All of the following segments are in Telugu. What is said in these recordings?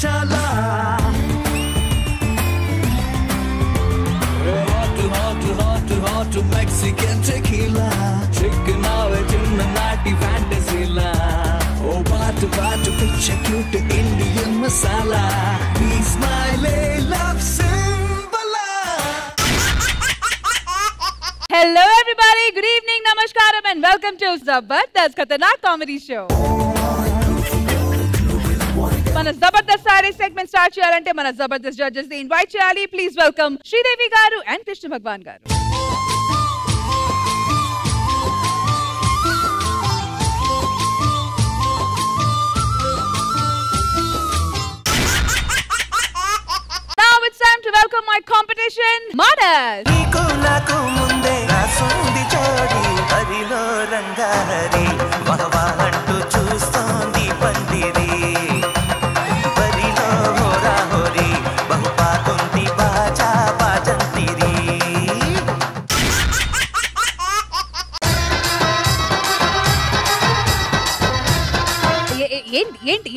మార్చాలా hot Mexican tequila chicken out in the night fantasy la oh baatu picture cute Indian masala he smile love symbol. Hello everybody, good evening, namaskaram and welcome to Zabardast Khatarnak Comedy Show. మన జబర్దస్త్ సారీ సెగ్మెంట్ స్టార్ట్ చేయాలంటే మన జబర్దస్త్ జడ్జెస్ ని ఇన్వైట్ చేయాలి. ప్లీజ్ వెల్కమ్ శ్రీదేవి గారు అండ్ కృష్ణ భగవాన్ గారు. Now it's time to welcome my competition, Manas. నీకు నాకు ముందే రాసుంది జోడి హరిలో రంగాహరి వహవా అంటూ చూస్తోంది పందిరి బరిలో హోరా హోరి బహుపాకుంది బాజా బాజంతిరి.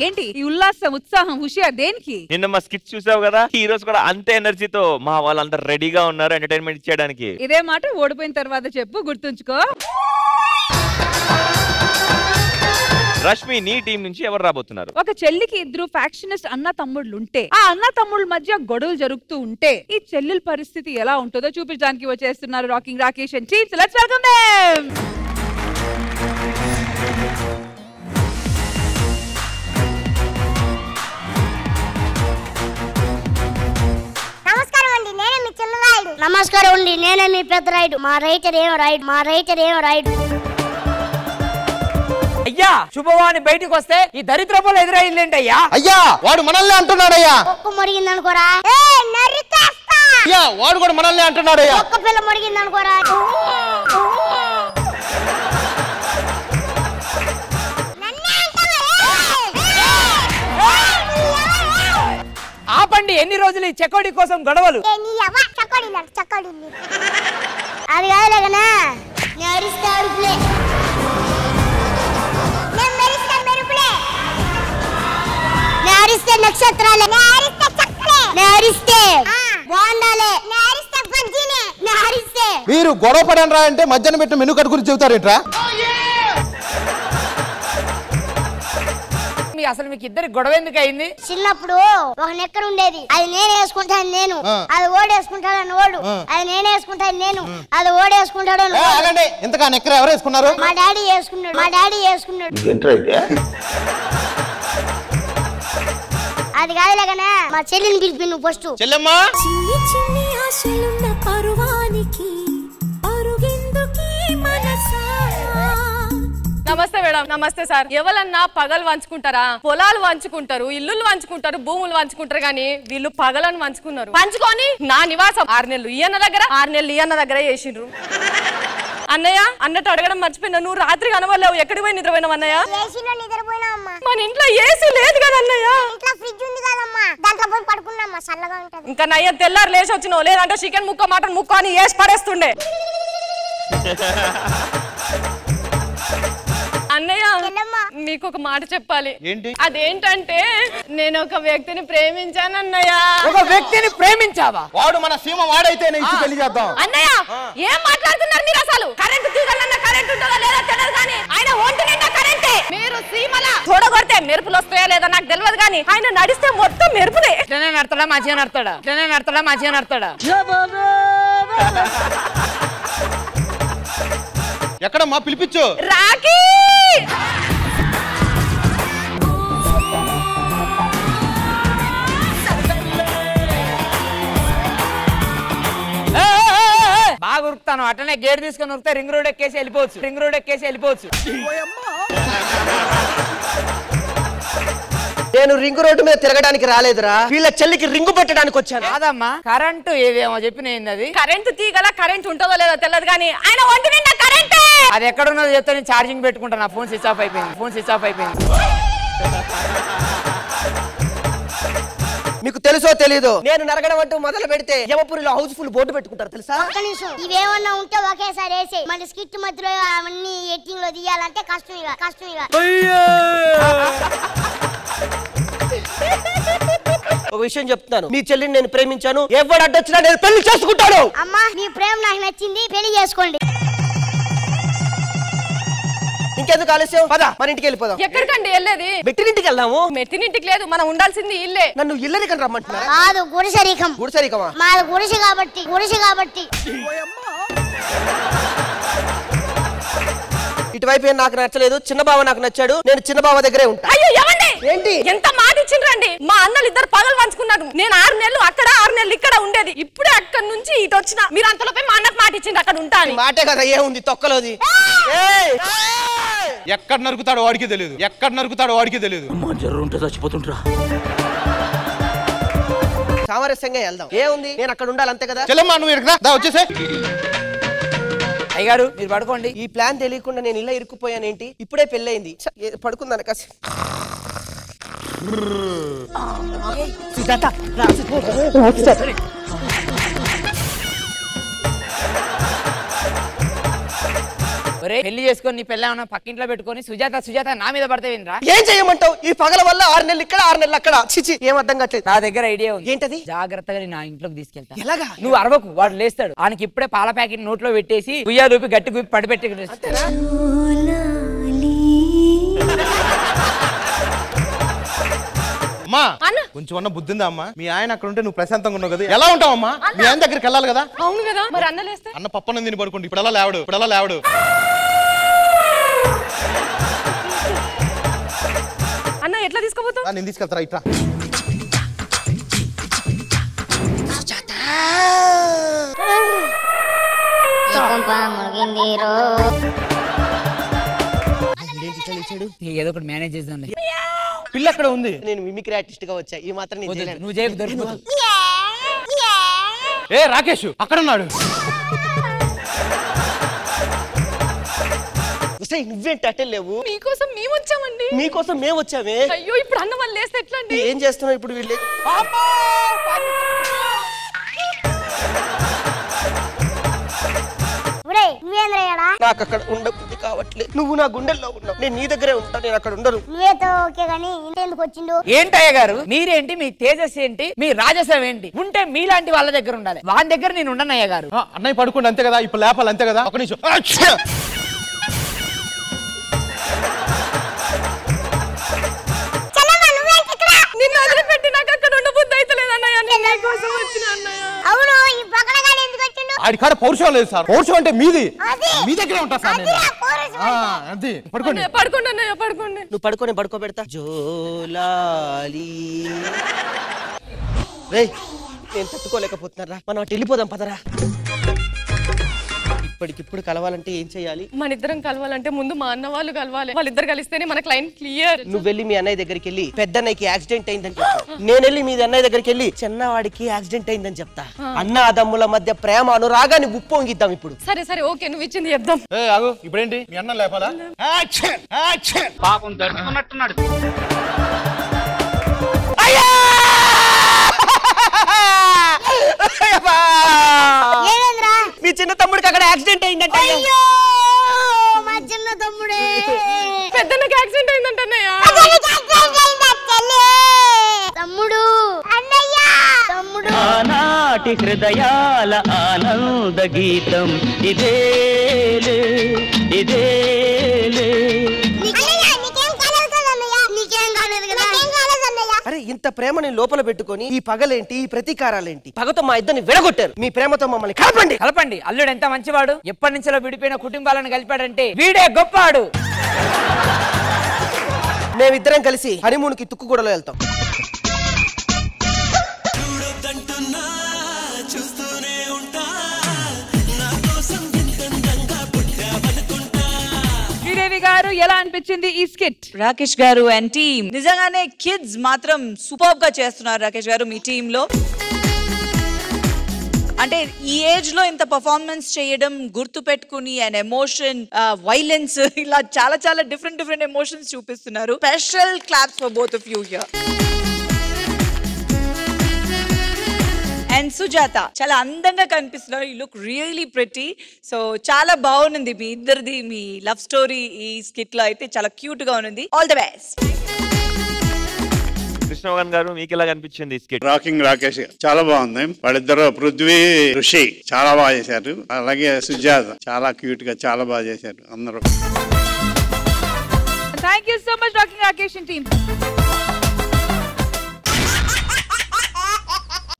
ఏంటి ఈ ఉల్లాసం ఉత్సాహం హుషియార్ దేనికి? నిన్న మా స్కిట్ చూసావు కదా, ఈ రోజు కూడా అంతే ఎనర్జీతో మా వాళ్ళంతా రెడీగా ఉన్నారు ఎంటర్టైన్మెంట్ చేయడానికి. ఇదే మాట ఓడిపోయిన తర్వాత చెప్పు, గుర్తుంచుకో. రష్మి, నీ టీం నుంచి ఎవరు రాబోతున్నారు? ఒక చెల్లికి ఇద్దరు ఫ్యాక్షనిస్ట్ అన్న తమ్ముళ్ళు ఉంటే ఆ అన్న తమ్ముళ్ళ మధ్య గొడవలు జరుగుతూ ఉంటే ఈ చెల్లెల పరిస్థితి ఎలా ఉంటుందో చూపించడానికి వచ్చేస్తున్నారు rocking Rakesh and teams. Let's welcome them. నమస్కారం అండి, నేనే మీ పెద్ద రైడ్. మా రైటర్ ఏం రైడ్. అయ్యా, శుభవాణి బయటికి వస్తే ఈ దరిద్రపులు ఎదురైందేంటి అయ్యా? అయ్యా, వాడు మనల్ని అంటున్నాడయ్యా. ఒక్క మురిగింది అనుకోరా, అయ్యా వాడు కూడా మనల్ని అంటున్నాడయ్యా. ఒక్క పిల్ల మురిగింది అనుకోరా. ఆపండి, ఎన్ని రోజులు ఈ చెకోడి కోసం గొడవలు? అది కాదులేకనా, నేను అరిస్తే అరుపులే, నేను మెరిస్తే మెరుపులే, నేను అరిస్తే నక్షత్రాలే, నేను అరిస్తే చక్కలే, నేను అరిస్తే బాండాలే, నేను అరిస్తే బజ్జీలే, నేను అరిస్తే. మీరు గొడవ పడని రా అంటే మధ్యాహ్నం పెట్టిన మెను కట్ గురించి చెబుతారేట్రా? అసలు మీకు ఇద్దరి గొడవ ఎందుకు అయింది? చిన్నప్పుడు ఒక నెక్కర్ ఉండేది, అది నేను వేసుకుంటాను నేను, అది ఓడేసుకుంటాడని ఓడు, అది నేను వేసుకుంటాను నేను, అది ఓడేసుకుంటాడని. ఇంతగా నెక్కర్ ఎవరు వేసుకున్నారు? మా డాడీ వేసుకున్నాడు. అది కాదులేకనా, మా చెల్లిని పిలిపి నువ్వు ఫస్ట్. చెల్లెమ్మా, చిన్ని ఆశలున్న పరువానికి పరుగెందుకీ మనసా. నమస్తే మేడం. నమస్తే సార్. ఎవరన్నా పగలు వంచుకుంటారా? పొలాలు వంచుకుంటారు, ఇల్లులు వంచుకుంటారు, భూములు వంచుకుంటారు, కానీ వీళ్ళు పగలను వంచుకున్నారు. పంచుకొని నా నివాసం 6 నెలలు ఈయన దగ్గర, 6 నెలలు ఈయన దగ్గర చేసిండ్రు. అన్నయ్య అన్నట్టు అడగడం మర్చిపోయినా, నువ్వు రాత్రి కనవలేవు, ఎక్కడికి పోయి నిద్రపోయినావు అన్నయ్య? మన ఇంట్లో ఏసీ లేదు కదా అన్నయ్య? ఇంకా నయ్య తెల్లారు లేచి వచ్చినావు, లేదంటే చికెన్ ముక్క మటన్ ముక్క అని వేసి పడేస్తుండే. అన్నయ్య, మీకు ఒక మాట చెప్పాలి. అదేంటంటే నేను ఒక వ్యక్తిని ప్రేమించాను అన్నయ్య. ఒక వ్యక్తిని ప్రేమించావా? వాడు మన సీమ వాడైతే పెళ్లి చేద్దాం. అన్నయ్య, ఏం మాట్లాడుతున్నారు మీరు? అసలు కరెంటు తీగలన్నా కరెంట్ ఉంటుందా లేదా తెలియదు, కానీ ఆయన ఒంటి నిండా కరెంటే. మీరు సీమల చూడగొడితే మెరుపులు వస్తాయా లేదా నాకు తెలియదు, కానీ ఆయన నడిస్తే మొత్తం మెరుపులే. ఇట్లనే నడతాడా మంచిగా నడతాడా? ఎక్కడమ్మా పిలిపించు. రాకీ, బాగా ఉరుకుతాను, అట్లనే గేట్ తీసుకొని ఉరికితే రింగ్ రోడ్ ఎక్కేసి వెళ్ళిపోవచ్చు. నేను రింగ్ రోడ్డు మీద తిరగడానికి రాలేదురా, వీళ్ళ చెల్లికి రింగు పెట్టడానికి వచ్చాను. కాదమ్మా, కరెంటు ఏదేమో చెప్పినది. అది కరెంటు తీగల కరెంట్ ఉంటుందో లేదో తెలియదు, కానీ ఆయన ఒంటి నిండా కరెంటే. అది ఎక్కడున్నదో చెప్తే నేను ఛార్జింగ్ పెట్టుకుంటా. నా ఫోన్ స్విచ్ ఆఫ్ అయిపోయింది. మీకు తెలుసో తెలీదు, నేను నరగడం అంటూ మొదలు పెడితే యమపురిలో హౌస్ఫుల్ బోర్డు పెట్టుకుంటారు తెలుసా? ఇవేమన్నా ఉంటే ఒకేసారి వేసే, మళ్ళీ స్కిట్ మధ్యలో అవన్నీ ఎడిటింగ్ లో తీయాలంటే కష్టం ఇక. ఒక విషయం చెప్తున్నాను, మీ చెల్లిని నేను ప్రేమించాను, ఎవడు అడ్డొచ్చినా నేను పెళ్లి చేసుకుంటాను. అమ్మా మీ ప్రేమ నాకు నచ్చింది, పెళ్లి చేసుకోండి. ఇంకెందుకు ఆలస్యం, పద మన ఇంటికి వెళ్ళిపోదాం. ఎక్కడికండి వెళ్ళేది? మెట్టినింటికి వెళ్దాము. మెట్టినింటికి లేదు, మనం ఉండాల్సింది ఇల్లే. నన్ను ఇల్లని కని రమ్మంటున్నా. కాదు గుడిసెరికం. గుడిసెరికమా? మాది గుడిసె కాబట్టి. ఇటువైపు నాకు నచ్చలేదు, చిన్న బావ నాకు నచ్చాడు, నేను చిన్న బావ దగ్గరే ఉంటా. అయ్యో ఏమండి, ఏంటి ఎంత మాట ఇచ్చిండ్రండి. మా అన్నలు ఇద్దరు పగలు పంచుకున్నారు. నేను 6 నెలలు అక్కడ 6 నెలలు ఇక్కడ ఉండేది. ఇప్పుడే అక్కడ నుంచి ఇటు వచ్చిన. మీరు అంతలోపే మా అన్నకు మాట ఇచ్చిండ్రు అక్కడ ఉంటా అని. మాటే కదా, ఏముంది తొక్కలోది. ఎక్కడ నరుకుతాడో వాడికి తెలియదు, ఎక్కడ నరుకుతాడో వాడికి తెలియదు. చచ్చిపోతుంటా. సామరస్యంగా వెళ్దాం, ఏముంది, నేను అక్కడ ఉండాలి అంతే కదా. చెల్లమ్మా నువ్వు ఇక్కడ వచ్చేసే. అయ్యగారు మీరు పడుకోండి. ఈ ప్లాన్ తెలియకుండా నేను ఇలా ఇరుక్కుపోయానేంటి, ఇప్పుడే పెళ్ళయింది, పడుకుందాను కాసి. పెళ్లి చేసుకొని నీ పెళ్ళ పక్కింట్లో పెట్టుకొని సుజాత నా మీద పడితే వినరా? ఏం చేయమంటావు? ఈ పగల వల్ల 6 నెలలు ఇక్కడ 6 నెలలు అక్కడ. చిచి ఏం అర్థం కావట్లేదు. నా దగ్గర ఐడియా ఉంది. ఏంటది? జాగ్రత్తగా నా ఇంట్లోకి తీసుకెళ్తా. ఎలాగా? నువ్వు అరవకు, వాడు లేస్తాడు. ఆయనకి ఇప్పుడే పాల ప్యాకెట్ నోట్లో పెట్టేసి గుయ్యా రూపి గట్టి గుప్పి పడిపెట్టి అమ్మా కొంచెం అన్న బుద్ధి ఉందా అమ్మా? మీ ఆయన అక్కడ ఉంటే నువ్వు ప్రశాంతంగా ఉన్నావు కదా, ఎలా ఉంటావు అమ్మా? మీ ఆయన దగ్గరికి వెళ్ళాలి కదా. అవును కదా, మరి అన్న లేస్తే? అన్న పప్పనం తిని పడుకోండి, ఇప్పుడు ఎలా లేవడు. అన్న ఎట్లా తీసుకోపోతావు? నేను తీసుకెళ్తారా ఇట్లా. ఏదో ఒకటి మేనేజ్ చేద్దాం. పిల్ల అక్కడ ఉంది, నేను మిమిక్రీ ఆర్టిస్ట్ గా వచ్చా, ఈ మాత్రం నువ్వు చేయకు, దొరికిపోతావు. ఏ రాకేష్ అక్కడ ఉన్నాడు. నువ్వేంటి అట్టే లేవు? మీకోసం మేము వచ్చామండి. మీకోసం మేము వచ్చామే. అయ్యో ఇప్పుడు అన్న వాళ్ళు లేస్తే ఎట్లా అండి? ఏం చేస్తున్నావు ఇప్పుడు? వీళ్ళు నాకు అక్కడ ఉండబుద్ధి కావట్లేదు. నువ్వు నా గుండెల్లో ఉన్నావు, నేను నీ దగ్గరే ఉంటా, నేను అక్కడ ఉండను. ఏంటయ్య గారు మీరేంటి, మీ తేజస్ ఏంటి, మీ రాజసం ఏంటి? ఉంటే మీలాంటి వాళ్ళ దగ్గర ఉండాలి, వాళ్ళ దగ్గర నేను ఉండను. అయ్య గారు అన్నయ్య పడుకోండి అంతే కదా, ఇప్పుడు లేపాలి అంతే కదా. ఒక నిమిషం. నిన్ను వదిలిపెట్టి నాకు అక్కడ ఉండబుద్ధి అయితే లేదన్నయ్య. నీ కోసం వచ్చిన అన్నయ్య. అవును, ఈ పగలగాడు ఎందుకు వచ్చిండు? ఆడి కాడ పౌరుషం లేదు సార్. పౌరుషం అంటే మీది, మీ దగ్గరే ఉంటా సార్ నేను. అంతే పడుకోండి. పడుకోండి అన్నయ్య, పడుకోండి. నువ్వు పడుకొని పడుకోబెడతా. జోలాలి రేయ్, నేను తట్టుకోలేకపోతున్నారా, మనం అటు వెళ్ళిపోదాం పదరా. ఇప్పటికిప్పుడు కలవాలంటే ఏం చేయాలి? మన ఇద్దరం కలవాలంటే ముందు మా అన్న వాళ్ళు కలవాలి. వాళ్ళిద్దరు కలిస్తేనే మన క్లయింట్ క్లియర్. నువ్వు వెళ్ళి మీ అన్నయ్య దగ్గరికి వెళ్ళి పెద్దన్నయ్యకి యాక్సిడెంట్ అయిందని చెప్తా. నేను వెళ్ళి మీ అన్నయ్య దగ్గరికి వెళ్ళి చిన్నవాడికి యాక్సిడెంట్ అయిందని చెప్తా. అన్న అదమ్ముల మధ్య ప్రేమ అనురాగాన్ని ఉప్పొంగిద్దాం ఇప్పుడు. సరే సరే ఓకే, నువ్వు ఇచ్చింది చెప్దాం. ఆగు, ఇప్పుడేంటి మీ అన్న లేపాలా? పాపం తట్టుకున్నట్టున్నాడు. మీ చిన్న తమ్ముడికి అక్కడ యాక్సిడెంట్ అయిందంటే. మా చిన్న తమ్ముడే. పెద్దన్నకి యాక్సిడెంట్ అయిందంట అన్నయ్య. తమ్ముడు అన్నయ్య, తమ్ముడు. ఆనాటి హృదయాల ఆనంద గీతం ఇదేలే ఇదేలే. అరే ఇంత ప్రేమని లోపల పెట్టుకొని ఈ పగలేంటి, ఈ ప్రతీకారాలేంటి? పగతో మా ఇద్దరిని విడగొట్టారు, మీ ప్రేమతో మమ్మల్ని కలపండి. అల్లుడు ఎంత మంచివాడు, ఎప్పటి నుంచో విడిపోయిన కుటుంబాలను కలిపాడంటే వీడే గొప్పవాడు. మేమిద్దరం కలిసి హనీమూన్కి తుక్కుగూడలో వెళ్తాం. శ్రీదేవి గారు ఎలా అనిపించింది ఈ స్కిట్? రాకేష్ గారు అండ్ టీమ్ నిజంగానే కిడ్స్ మాత్రం సూపర్ గా చేస్తున్నారు. రాకేష్ గారు మీ టీమ్ లో అంటే ఈ ఏజ్ లో ఇంత పర్ఫార్మెన్స్ చేయడం, గుర్తు పెట్టుకుని అండ్ ఎమోషన్, వైలెన్స్, ఇలా చాలా చాలా డిఫరెంట్ ఎమోషన్స్ చూపిస్తున్నారు. Special claps for both of you here. And Sujatha చాలా అందంగా కనిపిస్తున్నారు. You look really pretty. So చాలా బాగుంది మీ ఇద్దరిది, మీ లవ్ స్టోరీ ఈ స్కిట్ లో అయితే చాలా క్యూట్ గా ఉంది. All the best. కృష్ణమోహన్ గారు మీకు ఎలా కనిపించింది స్కిట్? రాకింగ్ రాకేష్ చాలా బాగుంది. వాళ్ళిద్దరు పృథ్వీ, ఋషి చాలా బాగా చేశారు. అలాగే సుజాత చాలా క్యూట్ గా చాలా బాగా చేశారు అందరూ. Thank you so much, Rocking Rakesh and team.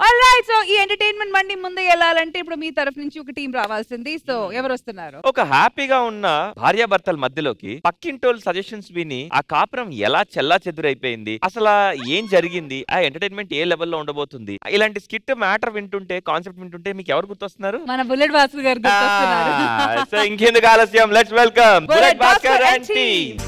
Alright, so ఈ ఎంటర్టైన్మెంట్ మండి ముందు వెళ్ళాలంటే ఇప్పుడు మీ తరఫు నుంచి ఒక టీం రావాల్సింది. సో ఎవరు వస్తున్నారు? ఒక హ్యాపీగా ఉన్న భార్యాభర్తల మధ్యలోకి పక్కింటోళ్ళు సజెషన్స్ విని ఆ కాపురం ఎలా చెల్లా చెదురైపోయింది, అసలు ఏం జరిగింది, ఆ ఎంటర్టైన్మెంట్ ఏ లెవెల్లో ఉండబోతుంది, ఇలాంటి స్కిట్ మ్యాటర్ వింటుంటే, కాన్సెప్ట్ వింటుంటే మీకు ఎవరు గుర్తొస్తున్నారు? మన బుల్లెట్ భాస్కర్ గారు గుర్తొస్తున్నారు. సో ఇంకెందుకు ఆలస్యం, let's welcome bullet Bhaskar and team.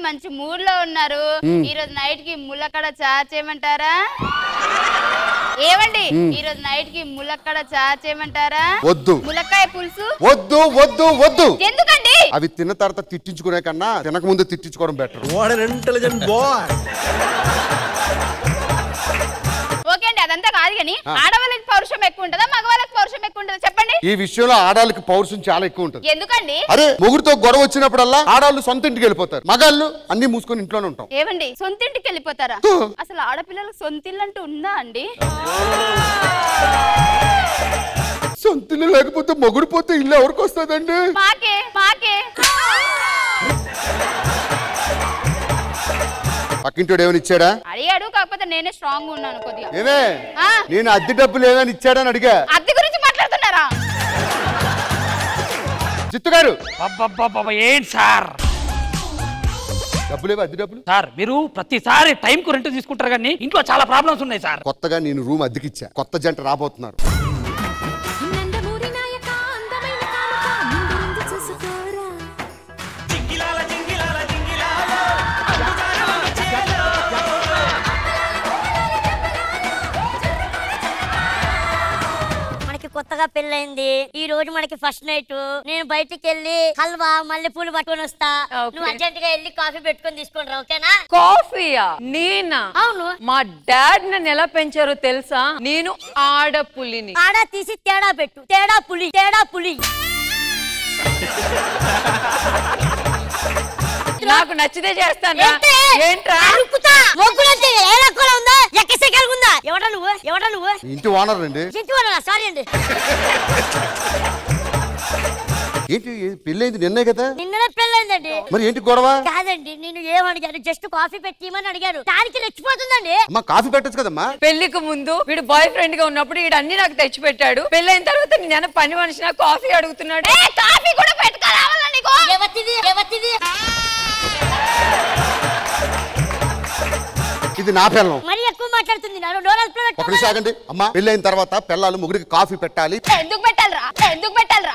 మంచి మూడ్ లో ఉన్నారు. ఈ రోజు నైట్ కి ములక్కడ చార్ చేయమంటారా? ఏవండి ఈ రోజు నైట్ కి ములక్కడ చార్ చేయమంటారా? వద్దు. ములక్కాయ పులుసు వద్దు వద్దు వద్దు. ఎందుకండి? అవి తిన్న తర్వాత తిట్టించుకునే కన్నా తినక ముందు తిట్టించుకోవడం better. What an intelligent boy. Okay అండి, అదంతా కాదు కానీ ఆడవాళ్ళకి పౌరుషం ఎక్కువ ఉంటుందా, మగవాళ్ళకి పౌరుషం ఎక్కువ ఉంటుందా చెప్పండి? ఈ విషయంలో ఆడాళ్ళకి పౌరుషం చాలా ఎక్కువ ఉంటుంది. ఎందుకండి? అరే మొగుడుతో గొడవ వచ్చినప్పుడల్లా ఆడాళ్ళు సొంత ఇంటికి వెళ్ళిపోతారు, మగాళ్ళు అన్ని మూసుకొని ఇంట్లోనే ఉంటాం. ఏవండి సొంత ఇంటికి వెళ్ళిపోతారా? అసలు ఆడపిల్లలకు సొంత ఇల్లు అంటూ ఉందా అండి? సొంత ఇల్లు లేకపోతే మొగుడు పోతే ఇల్లు ఎవరికి వస్తుందండి? మాకే మాకే. పక్కింటోడు ఏమని ఇచ్చాడా? అడిగాడు, కాకపోతే నేనే స్ట్రాంగ్ ఉన్నాను కొద్దిగా. ఏమే నేను అద్దె డబ్బులు ఏమని ఇచ్చాడని అడిగా. అద్దె గురించి మాట్లాడుతున్నారా? చిత్తు గారు ఏంటి సార్ డబ్బులేవో అద్దె డబ్బులు? సార్ మీరు ప్రతిసారి టైం కు రెంట్ తీసుకుంటారు కానీ ఇంట్లో చాలా ప్రాబ్లమ్స్ ఉన్నాయి సార్. కొత్తగా నేను రూమ్ అద్దెకిచ్చా, కొత్త జంట రాబోతున్నారు. కొత్తగా పెళ్ళైంది, ఈ రోజు మనకి ఫస్ట్ నైట్. నేను బయటికి వెళ్ళి హల్వా మల్లెపూలు పట్టుకొని వస్తా, నువ్వు అర్జెంట్ గా వెళ్ళి కాఫీ పెట్టుకొని తీసుకొని రా, ఓకేనా? కాఫీయా? నేనా? అవును. మా డాడ్ నన్ను ఎలా పెంచారో తెలుసా? నేను ఆడపులిని. ఆడ తీసి తేడా పెట్టు, తేడా పులి, తేడా పులి. నాకు నచ్చితే చేస్తాను. ఏంట్రా? ఎవడా నువ్వు? ఎవడా నువ్వు? ఇంటి ఓనర్ అండి. ఇంటి ఓనరా? సారీ అండి. ఏంటి పెళ్ళైంది నిన్నే కదా? నిన్ననే పెళ్ళైందండి. మరి ఏంటి గొడవ? కాదండి, నేను ఏమడిగాను, జస్ట్ కాఫీ పెట్టిమని అడిగారు, దానికి రెచ్చిపోతుందండి. అమ్మా కాఫీ పెట్టచ్చు కదమ్మా. పెళ్లికి ముందు వీడు బాయ్ ఫ్రెండ్ గా ఉన్నప్పుడు వీడు అన్ని నాకు తెచ్చి పెట్టాడు. పెళ్ళైన తర్వాత నేను పని మనిషి నాకు కాఫీ అడుగుతున్నాడు. కాఫీ కూడా పెట్టుకోవాలా నీకు? ఎవతిది ఎవతిది? ఇది నా పిల్లం. మరి ఎక్కువ మాట్లాడుతుంది. నాను డోనల్ ప్లేట్. ఒక నిమిషం ఆగండి అమ్మా. పెళ్ళైన తర్వాత పిల్లలు ముగ్గురికి కాఫీ పెట్టాలి. ఎందుకు పెట్టాలరా? ఎందుకు పెట్టాలరా?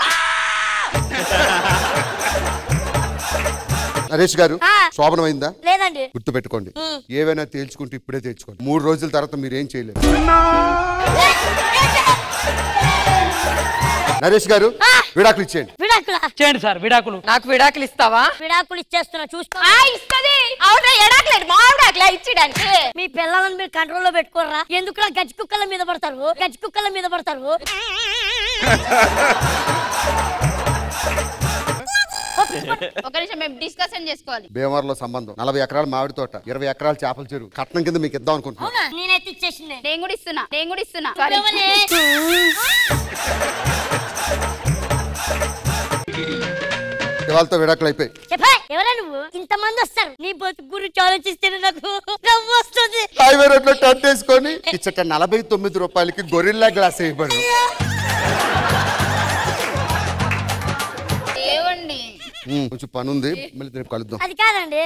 నరేష్ గారు శోభనమైందా? లేదండి. గుర్తు పెట్టుకోండి, ఏవైనా తేల్చుకుంటే ఇప్పుడే తేల్చుకోండి. 3 రోజుల తర్వాత మీరేం చేయలేరు. నరేష్ గారు విడాకులు ఇచ్చేయండి. విడాకులా? చేయండి సార్ విడాకులు. నాకు విడాకులు ఇస్తావా? విడాకులు ఇచ్చేస్తున్నా, చూసుకో. ఇస్తది. అవునా? ఎడాకులేదు మా విడాకులా ఇచ్చేయడానికి. మీ పిల్లలను మీరు కంట్రోల్లో పెట్టుకోరా. ఎందుకులా గజ్జి కుక్కల మీద పడతారు, గజ్జి కుక్కల మీద పడతారు. ఒక నిమిషం మేము డిస్కషన్ చేసుకోవాలి. భీమవరంలో సంబంధం 40 ఎకరాల మామిడి తోట, 20 ఎకరాల చేపల చెరువు, కట్నం కింద మీకు ఇద్దాం అనుకుంటున్నా. నేనైతే ఇచ్చేసింది. నేను కూడా ఇస్తున్నా, నేను కూడా ఇస్తున్నా. ఇవాళతో విడాకులు అయిపోయి. ఎవరా నువ్వు? ఇంతమంది వస్తారు, నీ బతుకు గురించి ఆలోచిస్తేనే నాకు నవ్వు వస్తుంది. హైవే రోడ్ లో టర్న్ వేసుకొని ఇచ్చట 49 రూపాయలకి గొరిల్లా గ్లాస్ వేయబడి. కొంచెం పని ఉంది, మళ్ళీ రేపు కలుద్దాం. అది కాదండి,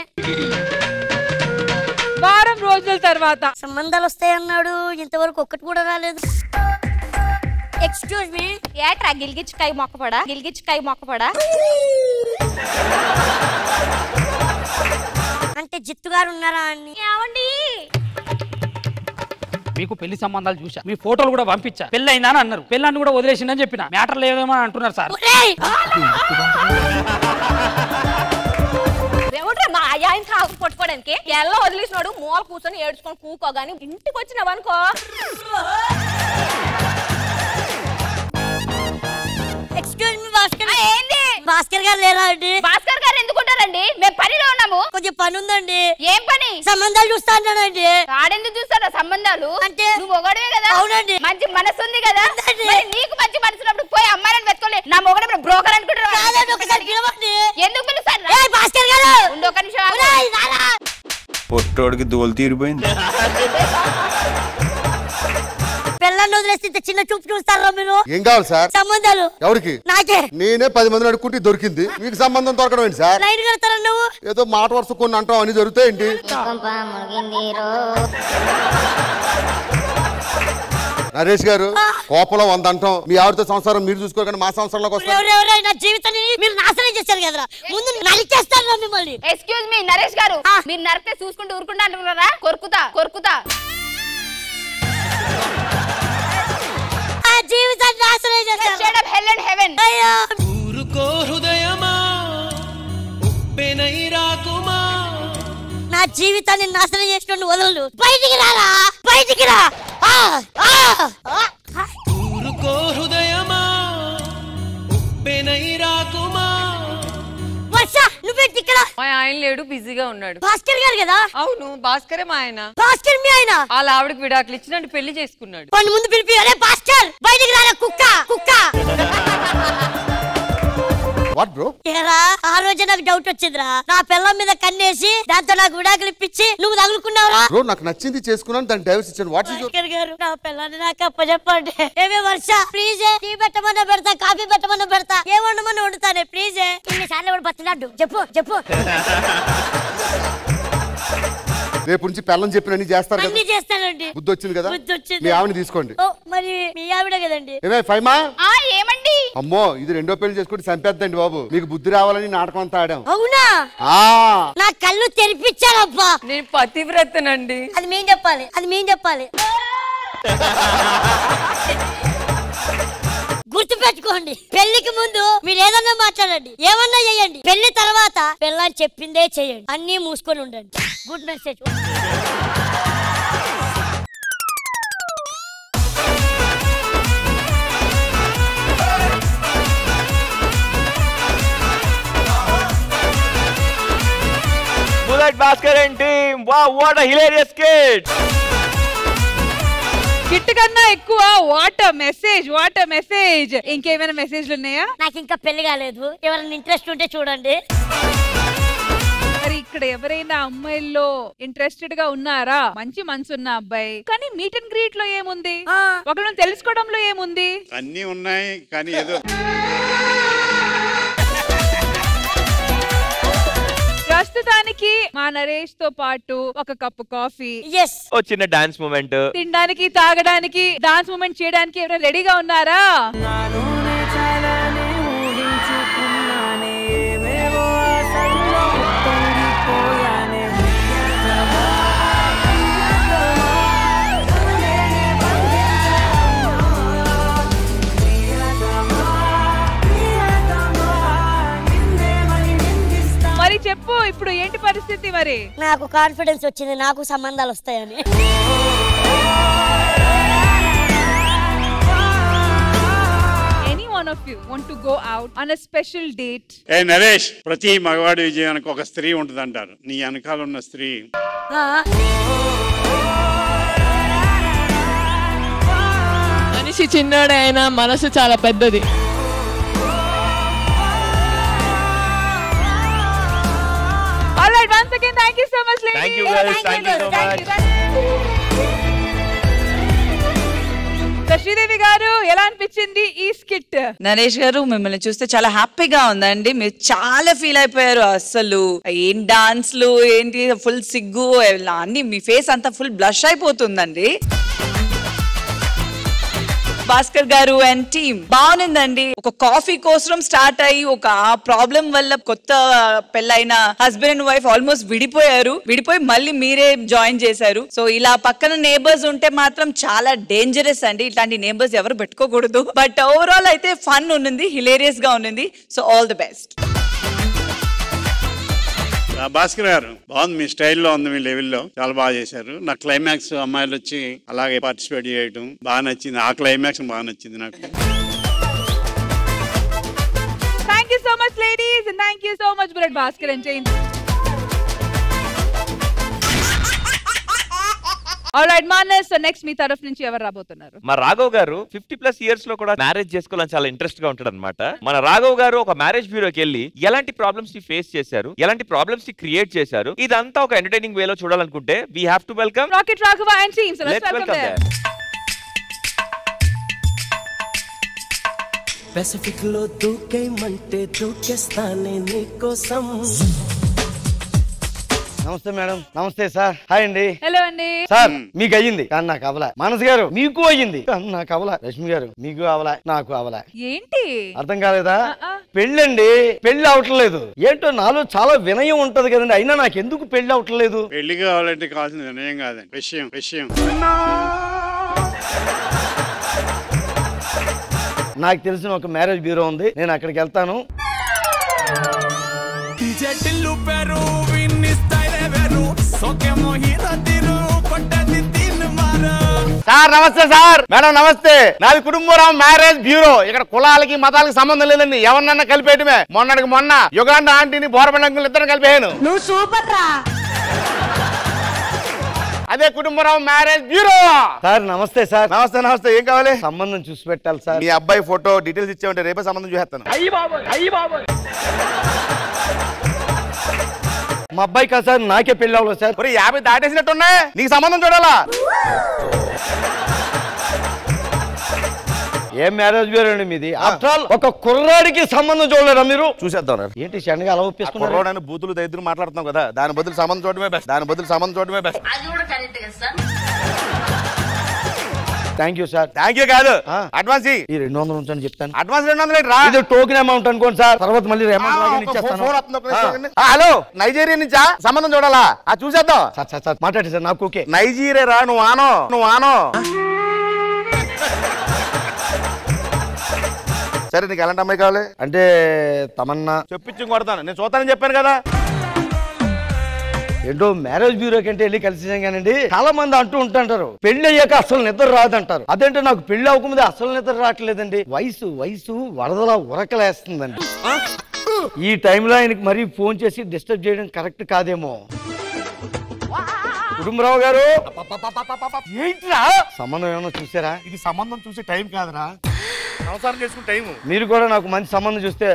వారం రోజుల తర్వాత సంబంధాలు వస్తాయన్నాడు, ఇంతవరకు ఒక్కటి కూడా రాలేదు. Excuse me. ఏట్రా గిల్గిచ్చుకాయ మొక్కపడా? గిల్గిచ్చుకాయ మొక్కపడా అంటే జిత్తు గారు ఉన్నారా అని? ఏమండి మీకు పెళ్లి సంబంధాలు చూసా, మీ ఫోటోలు కూడా పంపించా. పెళ్లి అయిందా అని అన్నారు, పెళ్ళాన్ని కూడా వదిలేసిందని చెప్పిన. మ్యాటర్ లేదేమో అంటున్నారు సార్. నువ్వేమిట్రా మా ఆయన తాగు పట్టుకోవడానికి ఎలా వదిలేసినాడు మూల కూర్చొని ఏడ్చుకొని కూకోగాని ఇంటికి వచ్చినావనుకో ఎక్స్క్యూజ్ మీ భాస్కర్ ఏంది భాస్కర్ గారు లేరా అండి భాస్కర్ గారు ఎందుకుంటారండి మేము పనిలో ఉన్నాము కొంచెం పని ఉందండి ఏం పని సంబంధాలు చూస్తానండి ఆడెందుకు చూస్తారా సంబంధాలు అంటే నువ్వు ఒకటివే కదా అవునండి మంచి మనసు ఉంది కదా మరి నీకు మంచి మనసు ఉన్నప్పుడు పోయి అమ్మాయిని వెతుకోలే నా మొగడు బ్రోకర్ అనుకుంటారు ఒకసారి పిలవండి ఎందుకు పిలుస్తారు భాస్కర్ గారు ఉండు ఒక నిమిషం పొట్టోడికి దోలు తీరిపోయింది పిల్లల్ని వదిలేస్తే చిన్న చూపు చూస్తారా మీరు ఏం కావాలి సార్ సంబంధాలు ఎవరికి నాకే నేనే 10 మందిని అడుక్కుంటే దొరికింది మీకు సంబంధం దొరకడం ఏంటి సార్ లైన్ కడతారా నువ్వు ఏదో మాట వరుస కొన్ని అంటాం అని జరుగుతాయేంటి నరేష్ గారు కోపంలో 100 అంటాం మీ ఆవిడతో సంసారం మీరు చూసుకోకండి మా సంసారంలోకి వస్తారు నా జీవితాన్ని మీరు నాశనం చేశారు కదరా ముందు నరికేస్తాను మిమ్మల్ని ఎక్స్క్యూజ్ మీ నరేష్ గారు మీరు నరికితే చూసుకుంటూ ఊరుకుంటా అంటున్నారా కొరుకుతా ఆ జీవితాన్ని నాశనం చేశారు shut up hell and heaven అయ్యో ఊరుకో హృదయమా ఉప్పెనై రాకుమా నా జీవితాన్ని నాశనం చేసినట్టు వదలు బయటికి రారా బయటికి రా ఊరుకో హృదయమా ఉప్పెనై రాకుమా వర్ష నువ్వేంటి ఇక్కడ మా ఆయన లేడు బిజీగా ఉన్నాడు భాస్కర్ గారు కదా అవును భాస్కరే మా ఆయన భాస్కర్ మీ ఆయన వాళ్ళ ఆవిడకి విడాకులు ఇచ్చి నన్ను పెళ్లి చేసుకున్నాడు పని ముందు పిలిపి అరే భాస్కర్ బయటికి రారా కుక్క వాట్ బ్రో ఏరా ఆ రోజే నాకు డౌట్ వచ్చిందిరా నా పిల్లం మీద కన్నేసి దాంతో నాకు విడాకులు ఇప్పించి నువ్వు తగులుకున్నావురా బ్రో నాకు నచ్చింది చేసుకున్నాను దాన్ని డైవర్స్ ఇచ్చాను వాట్ ఇస్ భాస్కర్ గారు నా పిల్లని నాకు అప్పచెప్పండి ఏమే వర్ష ప్లీజ్ టీ పెట్టమన్నా పెడతా కాఫీ పెట్టమన్నా పెడతా ఏ వండమన్నా వండుతానే ప్లీజ్ ఇన్నిసార్లు కూడా బతిలాడు చెప్పు రేపు నుంచి పిల్లని చెప్పిన చేస్తారు అన్ని చేస్తానండి బుద్ధి వచ్చింది కదా బుద్ధి వచ్చింది. మీ ఆవిడని తీసుకోండి మరి మీ ఆవిడ కదండి ఏమే ఫైమా ఏమండి అమ్మో ఇది 2వ పెళ్లి చేసుకుంటే చంపేద్దండి బాబు మీకు బుద్ధి రావాలని నాటకం అంతా ఆడాం అవునా నా కళ్ళు తెరిపించారబ్బా నేను పతివ్రతనండి అది మేం చెప్పాలి గుర్తు పెట్టుకోండి పెళ్లికి ముందు మీరు ఏదన్నా మాట్లాడండి ఏమన్నా చేయండి పెళ్లి తర్వాత పెళ్ళని చెప్పిందే చేయండి అన్నీ మూసుకొని ఉండండి good message bullet Bhaskar and team wow what a hilarious skit kit కన్నా ఎక్కువ వాట్ మెసేజ్ ఇంకేమైనా మెసేజ్లు ఉన్నాయా నాకు ఇంకా పెళ్లి కాలేదు ఎవరైనా ఇంట్రెస్ట్ ఉంటే చూడండి మరి ఇక్కడ ఎవరైనా అమ్మాయిల్లో ఇంట్రెస్టెడ్ గా ఉన్నారా మంచి మనసు ఉన్న అబ్బాయి కానీ మీట్ అండ్ గ్రీట్ లో ఏముంది ఒకళ్ళని తెలుసుకోవడంలో ఏముంది అన్నీ ఉన్నాయి కానీ ఏదో ప్రస్తుతానికి మా నరేష్ తో పాటు ఒక కప్పు కాఫీ ఓ చిన్న డాన్స్ మూమెంట్ తినడానికి తాగడానికి డాన్స్ మూమెంట్ చేయడానికి ఎవరైనా రెడీగా ఉన్నారా మరి చెప్పు ఇప్పుడు ఏంటి పరిస్థితి మరి నాకు కాన్ఫిడెన్స్ వచ్చింది నాకు సంబంధాలు వస్తాయని any one of you want to go out on a special date ఏ నరేష్ ప్రతి మగవాడి విజయానికి ఒక స్త్రీ ఉంటుంది అంటారు నీ వెనకాల ఉన్న స్త్రీ మనిషి చిన్నోడే అయినా మనసు చాలా పెద్దది All right, once again, thank you so much, ladies. Thank you, guys. Thank you so much. Sridevi గారు ఎలా అనిపించింది ఈ స్కిట్ నరేష్ గారు మిమ్మల్ని చూస్తే చాలా హ్యాపీగా ఉందండి మీరు చాలా ఫీల్ అయిపోయారు అసలు ఏం డాన్స్లు ఏంటి ఫుల్ సిగ్గు అన్ని మీ ఫేస్ అంతా ఫుల్ బ్లష్ అయిపోతుందండి భాస్కర్ గారు అండ్ టీమ్ బాగుందండి ఒక కాఫీ కోసం స్టార్ట్ అయ్యి ఒక ప్రాబ్లం వల్ల కొత్త పెళ్ళైన హస్బెండ్ అండ్ వైఫ్ ఆల్మోస్ట్ విడిపోయి మళ్ళీ మీరే జాయిన్ చేశారు సో ఇలా పక్కన నేబర్స్ ఉంటే మాత్రం చాలా డేంజరస్ అండి ఇట్లాంటి నేబర్స్ ఎవరు పెట్టుకోకూడదు బట్ ఓవరాల్ అయితే ఫన్ ఉన్నది హిలేరియస్ గా ఉన్నది so all the best Bhaskar గారు బాగుంది, మీ స్టైల్లో ఉంది, మీ లెవెల్లో చాలా బాగా చేశారు. నా క్లైమాక్స్ అమ్మాయిలు వచ్చి అలాగే పార్టిసిపేట్ చేయడం బాగా నచ్చింది. ఆ క్లైమాక్స్ బాగా నచ్చింది నాకు. Thank you so much, ladies, and thank you so much, Bullet Bhaskar and Jane. Alright, Manas, so next మీ తరఫు నుంచి ఎవరు రాబోతున్నారు? మా రాఘవ్ గారు 50+ ఇయర్స్ లో కూడా మ్యారేజ్ చేసుకోవాలని చాలా ఇంట్రెస్ట్ గా ఉంటాడు అనమాట. మన రాఘవ్ గారు ఒక మ్యారేజ్ బ్యూరోకి వెళ్ళి ఎలాంటి ప్రాబ్లమ్స్ ని ఫేస్ చేశారు, ఎలాంటి ప్రాబ్లమ్స్ ని క్రియేట్ చేశారు, ఇదంతా ఒక ఎంటర్టైనింగ్ వేలో చూడాలనుకుంటే we have to welcome Rocket Raghava and team. So let's welcome them. Pacific లో దూకేమంటే దూకేస్తానే నీకోసం. నమస్తే మేడం. నమస్తే సార్. హాయ్ అండి. హలో అండి. సార్ మీకు అయ్యింది కానీ నాకు అవలా. మనసు గారు మీకు అయ్యింది కానీ నాకు అవలా. రష్మి గారు మీకు అవలా, నాకు అవలా. ఏంటి అర్థం కాలేదా? పెళ్ళండి, పెళ్లి అవట్లేదు. ఏంటో నాలో చాలా వినయం ఉంటది కదండి, అయినా నాకు ఎందుకు పెళ్లి అవట్లేదు? పెళ్లి కావాలంటే కావాల్సిన వినయం కాదండి, విషయం. నాకు తెలిసిన ఒక మ్యారేజ్ బ్యూరో ఉంది, నేను అక్కడికి వెళ్తాను. సార్ నమస్తే సార్. మేడం నమస్తే. నాది కుటుంబరావు మ్యారేజ్ బ్యూరో. ఇక్కడ కులాలకి మతాలకి సంబంధం లేదండి, ఎవరినన్నా కలిపేయటమే. మొన్న యుగాండా ఆంటీని బోరబండంకులు ఇద్దరు కలిపేయను. నువ్వు సూపర్ రా. అదే కుటుంబరావు మ్యారేజ్ బ్యూరో. సార్ నమస్తే సార్. నమస్తే. ఏం కావాలి? సంబంధం చూసి పెట్టాలి సార్. మీ అబ్బాయి ఫోటో డీటెయిల్స్ ఇచ్చామంటే రేపే సంబంధం చూసేస్తాను. మా అబ్బాయి కాదు సార్, నాకే పెళ్లి అవ్వలేదు సార్. 50 దాటేసినట్టున్నా, నీకు సంబంధం చూడాలా? ఏం మ్యారేజ్ బ్యూరో అండి మీది? ఆఫ్టర్ ఆల్ ఒక కుర్రాడికి సంబంధం చూడలేరా మీరు? చూసేద్దాం. ఏంటి శండగా అలా ఒప్పేసుకున్నారు? బూతులు దైద్యులు మాట్లాడుతున్నాం కదా, దాని బదులు సంబంధం చూడమే best. Thank you sir. Thank you కాదు, అడ్వాన్స్ ఈ 200 ఉంచని చెప్తాను. అడ్వాన్స్ 200 రా. ఇది టోకెన్ అమౌంట్ అనుకోండి సార్, తర్వాత మళ్ళీ అమౌంట్ లాగా ఇచ్చేస్తాను. హలో, నైజీరియా నుంచా సంబంధం చూడాలా? చూసేద్దాం. సార్ మాట్లాడి సార్, నాకు ఓకే. నైజీరియా రా, నువ్వు ఆనో. సరే, నీకు ఎలాంటి అమ్మాయి కావాలి? అంటే తమన్నా చెప్పించి కొడతాను, నేను చూస్తానని చెప్పాను కదా. ఏంటో మ్యారేజ్ బ్యూరో కంటే వెళ్ళి కలిసి కానండి, చాలా మంది అంటూ ఉంటారు పెళ్లి అయ్యాక అసలు నిద్ర రాదంటారు. అదేంటే నాకు పెళ్లి అవ్వకముందే అసలు నిద్ర రావట్లేదండి. వయసు వరదలా ఉరకలేస్తుందండి. ఈ టైంలో ఆయనకి మరీ ఫోన్ చేసి డిస్టర్బ్ చేయడం కరెక్ట్ కాదేమో. కుటుంబరావు గారు, ఏంట్రా సంబంధం ఏమన్నా చూసారా? ఇది సంబంధం చూసే టైం కాదురా, సంసారం చేసుకునే టైం. మీరు కూడా నాకు మంచి సంబంధం చూస్తే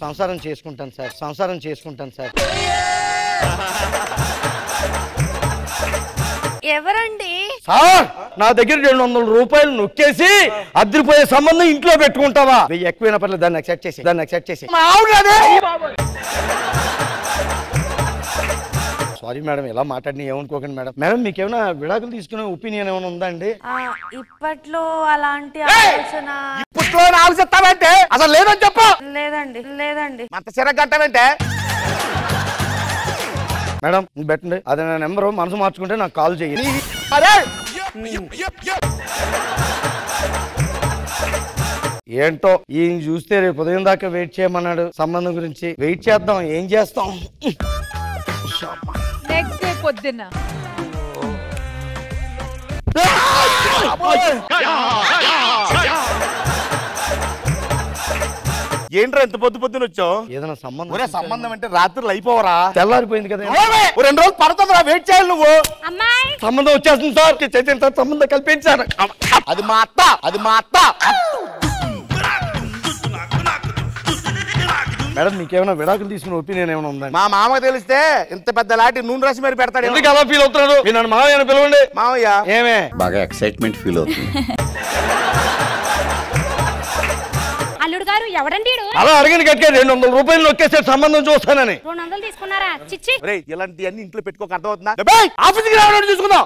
సంసారం చేసుకుంటాను సార్. ఎవరండి? సార్, నా దగ్గర 200 రూపాయలు నొక్కేసి అద్దరిపోయే సంబంధం ఇంట్లో పెట్టుకుంటావా? 1000 ఎక్కువైనా పర్లేదు, దాన్ని యాక్సెప్ట్ చేసి. సారీ మేడం, ఇలా మాట్లాడిన ఏమనుకోకండి మేడం. మేడం, మీకేమైనా విడాకులు తీసుకునే ఒపీనియన్ ఏమైనా ఉందా అండి? ఇప్పట్లో అలాంటి ఆలోచన ఇప్పట్లో ఆలోచిస్తావంటే అసలు లేదని చెప్పు. లేదండి. అంత సిరగట్టవంటే మేడం పెట్టండి, అదే నా నెంబరు. మనసు మార్చుకుంటే నాకు కాల్ చేయండి. ఏంటో ఈయన చూస్తే రేపు ఉదయం దాకా వెయిట్ చేయమన్నాడు సంబంధం గురించి. వెయిట్ చేద్దాం, ఏం చేస్తాం. నెక్స్ట్ డే పొద్దున్న ఏంట్రా ఎంత పొద్దున వచ్చావు? ఏదైనా సంబంధం అంటే రాత్రులు అయిపోవరా? తెల్లారిపోయింది కదా. 2 రోజులు పడుతుందిరా, వెయిట్ చేయాలి నువ్వు. సంబంధం వచ్చేస్తుంది సార్, సంబంధం కల్పించారు. అది మా అత్త. మేడం, మీకేమైనా విడాకులు తీసుకునే ఒపీనియన్ ఏమైనా ఉందా? మా మామ తెలిస్తే ఇంత పెద్ద లాంటి నూనె రాసి మరి పెడతాడు. ఎందుకు అలా ఫీల్ అవుతున్నాడు? నన్ను మామయ్య పిలవండి. మామయ్య ఏమే బాగా ఎక్సైట్మెంట్ ఫీల్ అవుతుంది. అల్లుడు గారు ఎవడండి? అలా అడిగిన కట్టే 200 రూపాయలు నొక్కేసే సంబంధం చూస్తానని. 200 తీసుకున్నారా? చిచ్చి, ఇలాంటి అన్ని ఇంట్లో పెట్టుకోక అర్థమవుతుందా? ఆఫీస్కి రావడం చూసుకుందాం.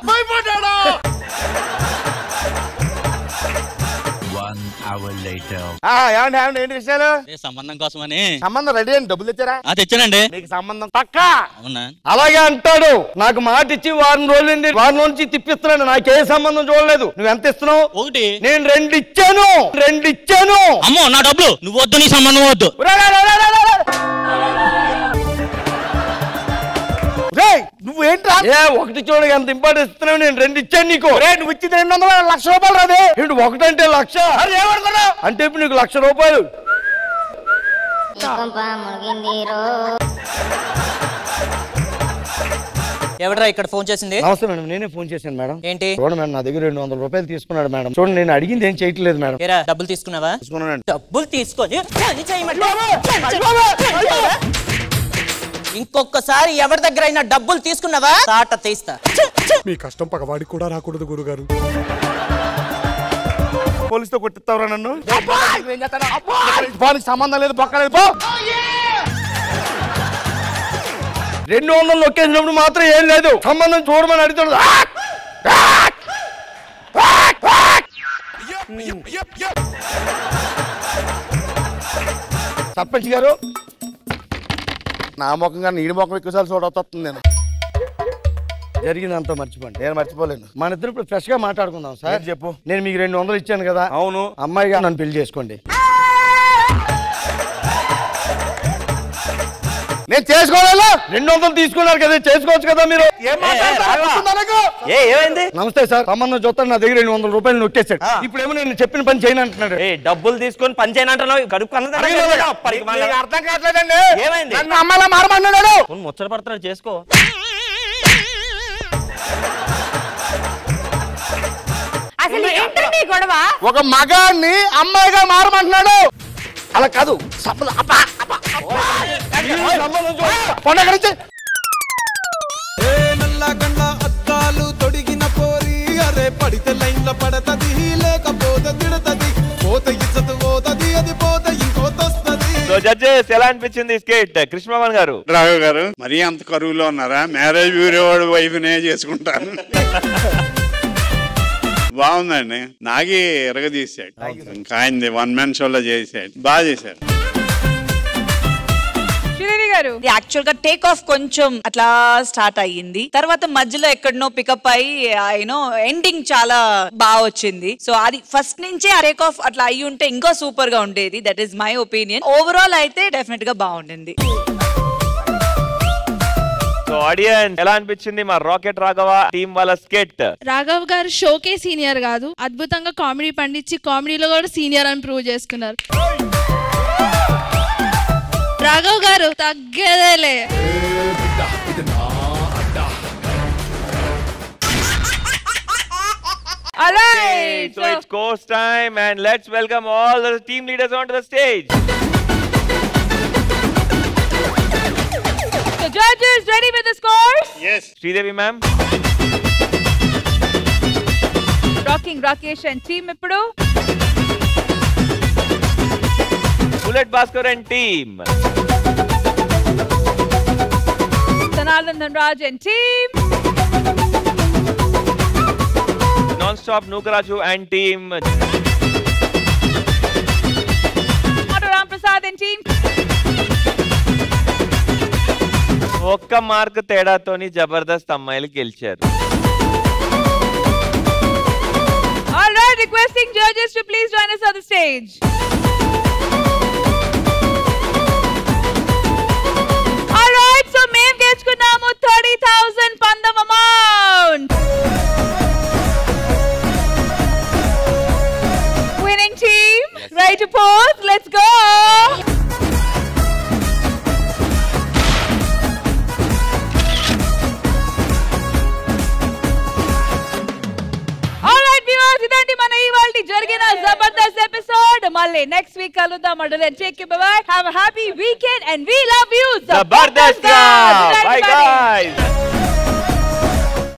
ఏంటి విషయాలు? సంబంధం కోసమని. సంబంధం రెడీ అని డబ్బులు తెచ్చారా? తెచ్చానండి. మీకు సంబంధం పక్కా? అవునా? అలాగే అంటాడు. నాకు మాట ఇచ్చి వారం నుంచి తిప్పిస్తున్నాడు. నాకే సంబంధం చూడలేదు. నువ్వు ఎంత ఇస్తున్నావు? 1. నేను 2 ఇచ్చాను. అమ్మో, నా డబ్బులు నువ్వు వద్దు, నీ సంబంధం వద్దు. ఏంట్రా ఒకటి చూడగా అంత ఇంపార్టెన్స్ ఇస్తున్నావు, నేను 2 ఇచ్చాను నీకు. నువ్వు ఇచ్చింది 200 1,00,000 రూపాయలు రాదే ఏంటి? ఒకటంటే 1,00,000 ఏమనుకున్నా అంటే ఇప్పుడు నీకు 1,00,000 రూపాయలు. ఎవడరా ఇక్కడ ఫోన్ చేసింది? నమస్తే మేడం, నేనే ఫోన్ చేశాను మేడం. ఏంటి? చూడండి మేడం, నా దగ్గర 200 రూపాయలు తీసుకున్నాడు మేడం. చూడండి, నేను అడిగింది ఏం చేయట్లేదు మేడం. డబ్బులు తీసుకున్నావా? తీసుకున్నాను. డబ్బులు తీసుకొని ఇంకొకసారి ఎవరి దగ్గర అయినా డబ్బులు తీసుకున్నావా తాట తీస్తా. మీ కష్టం పగవాడికి కూడా రాకూడదు గురుగారు. పోలీసుతో కొట్టిస్తావురా నన్ను? సంబంధం లేదు, పక్కలేదు. 200 నొక్కేసినప్పుడు మాత్రం ఏం లేదు, సంబంధం చూడమని అడుగుతాడు. సర్పంచ్ గారు, నా ముఖంగా నీడి ముఖం ఎక్కువసార్లు చూడవుతుంది. నేను జరిగిందంతా మర్చిపోండి. నేను మర్చిపోలేను. మన ఇద్దరు ఇప్పుడు ఫ్రెష్ గా మాట్లాడుకుందాం సార్. చెప్పు. నేను మీకు 200 ఇచ్చాను కదా. అవును. అమ్మాయిగా నన్ను పెళ్లి చేసుకోండి. నేను చేసుకోవాలా? 200 తీసుకున్నారు కదా, చేసుకోవచ్చు కదా మీరు. ఏమైంది? నమస్తే సార్, సంబంధం చూస్తాను, నా దగ్గర 200 రూపాయలు నొక్కేశాడు. ఇప్పుడేమో నేను చెప్పిన పని చేయను అంటున్నాడు. డబ్బులు తీసుకొని పని చేయను అంటున్నావు. కడుపు అర్థం కావట్లేదండి. ఏమైంది? నన్ను అమ్మాయిలా మారమన్నాడు. ముచ్చట పడుతున్నాడు, చేసుకో. అసలు ఏంటండి గొడవ? ఒక మగాన్ని అమ్మాయిగా మారమంటున్నాడు. అలా కాదు, నల్లగండ్ల అద్దాలు తొడిగిన పోరి అరే పడితే లైన్ల పడతది, లేకపోతే తిడతది, పోత ఇచ్చదు పోతది, అది పోత ఇంకోతొస్తది. జడ్జెస్ ఎలా అనిపించింది స్కేట్? కృష్ణమోహన్ గారు. రాఘవ్ గారు, మరీ అంత కరువులో ఉన్నారా? మ్యారేజ్ బ్యూరో వాడు వైఫ్నే చేసుకుంటాను. బాగుందండి. నాగి ఎరగదీశాడు. ఇంకా ఆయనది 1 man షోలో చేశాడు, బాగా చేశాడు. యాక్చువల్ గా టేక్ ఆఫ్ కొంచెం అట్లా స్టార్ట్ అయ్యింది, తర్వాత మధ్యలో ఎక్కడనో పికప్ అయ్యి యూనో ఎండింగ్ చాలా బాగా వచ్చింది. సో అది ఫస్ట్ నుంచే ఆ టేక్ ఆఫ్ అట్లా అయ్యి ఉంటే ఇంకా సూపర్ గా ఉండేది. That is my opinion. Overall అయితే డెఫినెట్ గా బాగుండింది. సో ఆడియన్స్ ఎలా అనిపించింది మా రాకెట్ రాఘవ టీం వాళ్ళ స్కెట్? రాఘవ్ గారు షోకే సీనియర్ కాదు, అద్భుతంగా కామెడీ పండించి కామెడీలో కూడా సీనియర్ అని ప్రూవ్ చేసుకున్నారు. రాఘవ్ గారు తగ్గేదేలే. Alright, so it's course time and let's welcome all the team leaders onto the stage. So judges, ready with the scores? Yes. Sridevi ma'am. Rocking Rakesh and team ippudu. Bullet Bhaskar and team. Sanal Dhanraj and team. Non-stop Nukaraju and team. Ram Prasad and team. ఒక్క మార్క్ తేడాతోని జబర్దస్త్ అమ్మాయిలు గెలిచారు. All right, requesting judges to please join us on the stage. All right, so మేము గెలుచుకున్నాము 30,000 పందం amount. Winning team, ready to pose? Let's go. ఇదండి మన ఇవాల్టి జరిగిన జబర్దస్త్ ఎపిసోడ్. మళ్ళీ నెక్స్ట్ వీక్ కలుద్దాం. Bye. Have a happy weekend and we love you. Jabardasth. Bye guys.